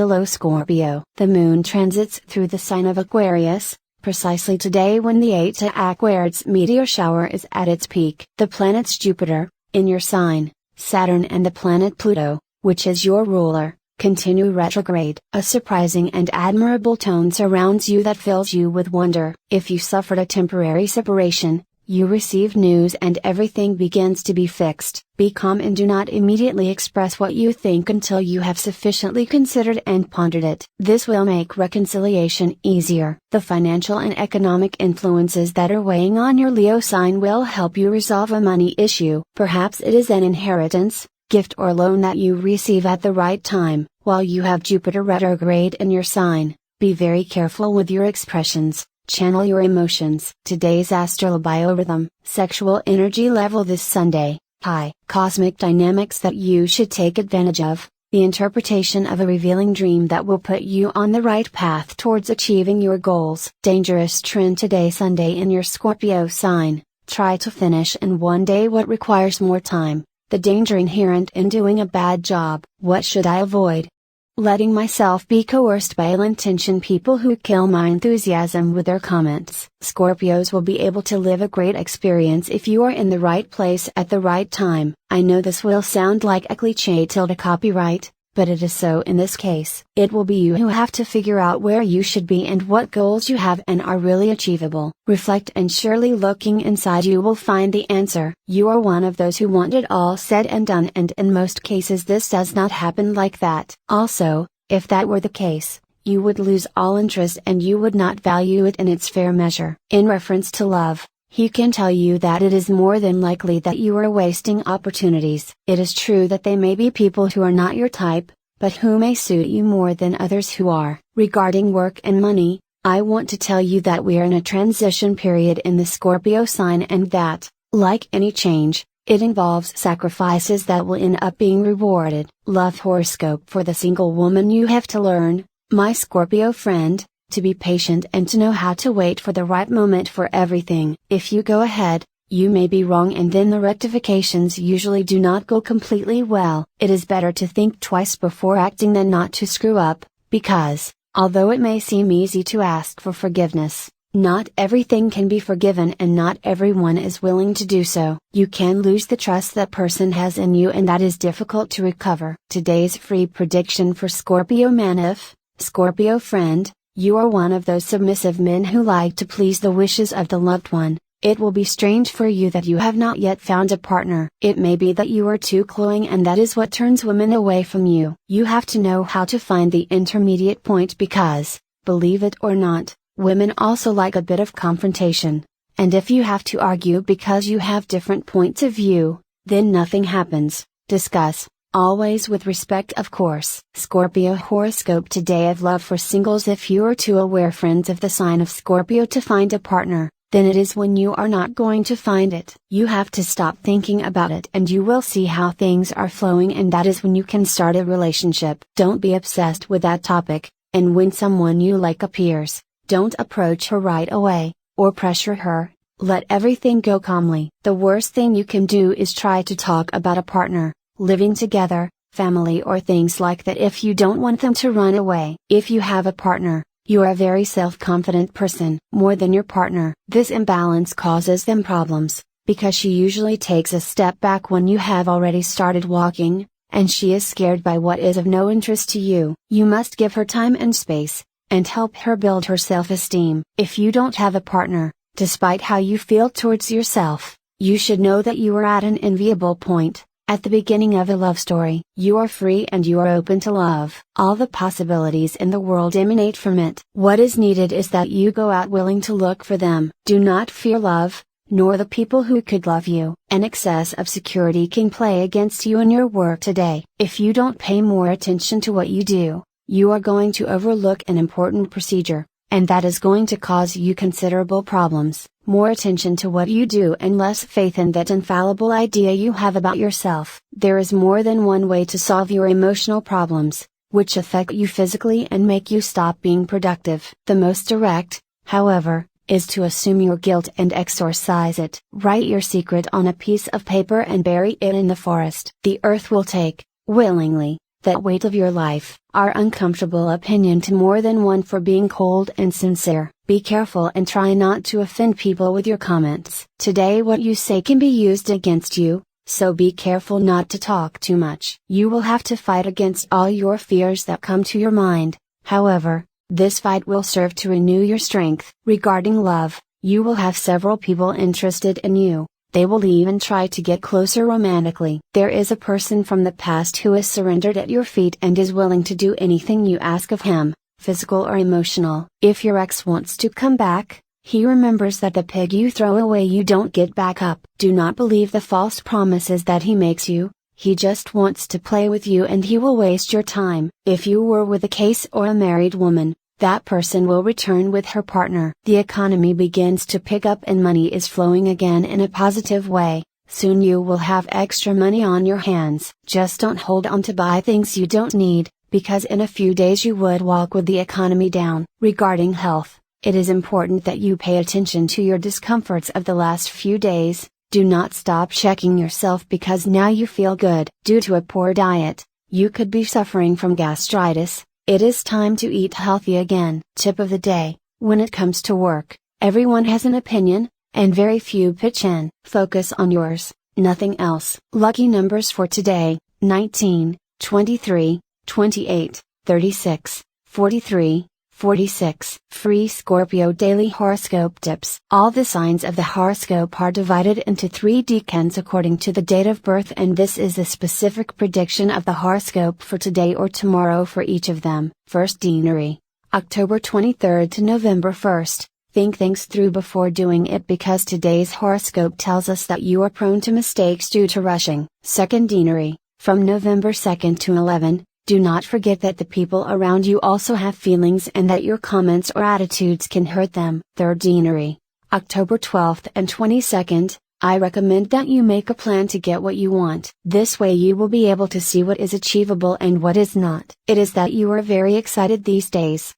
Hello Scorpio. The moon transits through the sign of Aquarius, precisely today when the Eta Aquarius meteor shower is at its peak. The planets Jupiter, in your sign, Saturn and the planet Pluto, which is your ruler, continue retrograde. A surprising and admirable tone surrounds you that fills you with wonder. If you suffered a temporary separation, you receive news and everything begins to be fixed. Be calm and do not immediately express what you think until you have sufficiently considered and pondered it. This will make reconciliation easier. The financial and economic influences that are weighing on your Leo sign will help you resolve a money issue. Perhaps it is an inheritance, gift or loan that you receive at the right time. While you have Jupiter retrograde in your sign, be very careful with your expressions. Channel your emotions. Today's astral biorhythm, sexual energy level this Sunday, high. Cosmic dynamics that you should take advantage of, the interpretation of a revealing dream that will put you on the right path towards achieving your goals. Dangerous trend today Sunday in your Scorpio sign, try to finish in one day what requires more time, the danger inherent in doing a bad job. What should I avoid? Letting myself be coerced by ill-intentioned people who kill my enthusiasm with their comments. Scorpios will be able to live a great experience if you are in the right place at the right time. I know this will sound like a cliché tilde copyright, but it is so in this case. It will be you who have to figure out where you should be and what goals you have and are really achievable. Reflect and surely looking inside you will find the answer. You are one of those who want it all said and done, and in most cases this does not happen like that. Also, if that were the case, you would lose all interest and you would not value it in its fair measure. In reference to love, he can tell you that it is more than likely that you are wasting opportunities. It is true that they may be people who are not your type, but who may suit you more than others who are. Regarding work and money, I want to tell you that we are in a transition period in the Scorpio sign and that, like any change, it involves sacrifices that will end up being rewarded. Love horoscope for the single woman. You have to learn, my Scorpio friend, to be patient and to know how to wait for the right moment for everything. If you go ahead, you may be wrong and then the rectifications usually do not go completely well. It is better to think twice before acting than not to screw up, because, although it may seem easy to ask for forgiveness, not everything can be forgiven and not everyone is willing to do so. You can lose the trust that person has in you and that is difficult to recover. Today's free prediction for Scorpio man. If, Scorpio friend, you are one of those submissive men who like to please the wishes of the loved one, it will be strange for you that you have not yet found a partner. It may be that you are too cloying and that is what turns women away from you. You have to know how to find the intermediate point because, believe it or not, women also like a bit of confrontation, and if you have to argue because you have different points of view, then nothing happens. Discuss. Always with respect, of course. Scorpio horoscope today of love for singles. If you are too aware, friends of the sign of Scorpio, to find a partner, then it is when you are not going to find it. You have to stop thinking about it and you will see how things are flowing, and that is when you can start a relationship. Don't be obsessed with that topic, and when someone you like appears, don't approach her right away, or pressure her. Let everything go calmly. The worst thing you can do is try to talk about a partner, living together, family or things like that if you don't want them to run away. If you have a partner, you are a very self-confident person, more than your partner. This imbalance causes them problems, because she usually takes a step back when you have already started walking, and she is scared by what is of no interest to you. You must give her time and space, and help her build her self-esteem. If you don't have a partner, despite how you feel towards yourself, you should know that you are at an enviable point. At the beginning of a love story, you are free and you are open to love. All the possibilities in the world emanate from it. What is needed is that you go out willing to look for them. Do not fear love, nor the people who could love you. An excess of security can play against you in your work today. If you don't pay more attention to what you do, you are going to overlook an important procedure, and that is going to cause you considerable problems. More attention to what you do and less faith in that infallible idea you have about yourself. There is more than one way to solve your emotional problems, which affect you physically and make you stop being productive. The most direct, however, is to assume your guilt and exorcise it. Write your secret on a piece of paper and bury it in the forest. The earth will take, willingly, that weight of your life. Our uncomfortable opinion to more than one for being cold and sincere. Be careful and try not to offend people with your comments. Today what you say can be used against you, so be careful not to talk too much. You will have to fight against all your fears that come to your mind. However, this fight will serve to renew your strength. Regarding love, you will have several people interested in you. They will even try to get closer romantically. There is a person from the past who is surrendered at your feet and is willing to do anything you ask of him, physical or emotional. If your ex wants to come back, he remembers that the pig you throw away you don't get back up. Do not believe the false promises that he makes you. He just wants to play with you and he will waste your time. If you were with a case or a married woman, that person will return with her partner. The economy begins to pick up and money is flowing again in a positive way. Soon you will have extra money on your hands. Just don't hold on to buy things you don't need, because in a few days you would walk with the economy down. Regarding health, it is important that you pay attention to your discomforts of the last few days. Do not stop checking yourself because now you feel good. Due to a poor diet, you could be suffering from gastritis. It is time to eat healthy again. Tip of the day: when it comes to work, everyone has an opinion, and very few pitch in. Focus on yours, nothing else. Lucky numbers for today: 19, 23, 28, 36, 43, 46. Free Scorpio Daily Horoscope Tips. All the signs of the horoscope are divided into 3 decans according to the date of birth, and this is a specific prediction of the horoscope for today or tomorrow for each of them. First deanery, October 23rd to November 1st. Think things through before doing it because today's horoscope tells us that you are prone to mistakes due to rushing. Second deanery, from November 2nd to 11. Do not forget that the people around you also have feelings and that your comments or attitudes can hurt them. Third deanery, October 12th and 22nd. I recommend that you make a plan to get what you want. This way you will be able to see what is achievable and what is not. It is that you are very excited these days.